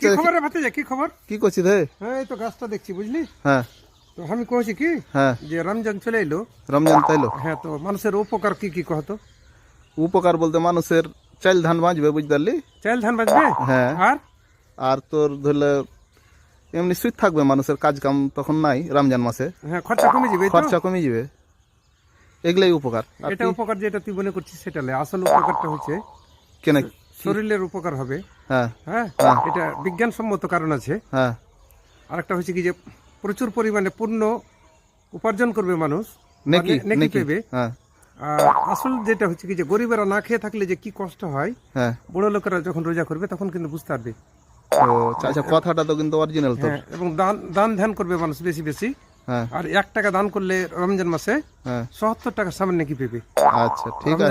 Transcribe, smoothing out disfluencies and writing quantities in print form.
কি খবর রে ভাতিজা, কি খবর? কি করছিস রে? হ্যাঁ এই তো গাছটা দেখছি বুঝলি। হ্যাঁ তো আমি কইছি কি হ্যাঁ যে রমজান চলে এলো। রমজান তাইলো। হ্যাঁ তো মানুষের উপকার কি কি কহতো? উপকার বলতে মানুষের চাল ধান বাঁচবে, বুঝতে পারলি? চাল ধান বাঁচবে। হ্যাঁ। আর আর তোর ধরলে এমনি সুইট থাকবে, মানুষের কাজ কাম তখন নাই রমজান মাসে, হ্যাঁ খরচা কমে যাবে। এই তো খরচা কমে যাবে, এগুলাই উপকার। আর এটা কি? উপকার যেটা তুই মনে করছিস সেটা নয়, আসল উপকারটা হচ্ছে কেন? শরীরের উপকার হবে। হ্যাঁ হ্যাঁ হ্যাঁ। এটা বিজ্ঞানসম্মত কারণ আছে। হ্যাঁ আরেকটা হচ্ছে কি যে প্রচুর পরিমাণে পূর্ণ উপার্জন করবে মানুষ, নেকি নেকি নেকি পেবে। হ্যাঁ আর আসল যেটা হচ্ছে কি যে গরিবেরা না খেয়ে থাকলে যে কি কষ্ট হয়, হ্যাঁ। বড় লোকেরা যখন রোজা করবে তখন কিন্তু বুঝতে পারবে। তো আচ্ছা, কথাটা তো কিন্তু অরিজিনাল তো। হ্যাঁ এবং দান দান ধ্যান করবে মানুষ বেশি বেশি। হ্যাঁ আর 1 টাকা দান করলে রমজান মাসে হ্যাঁ। ৭০ টাকা সামনে নাকি পেবে। আচ্ছা ঠিক আছে।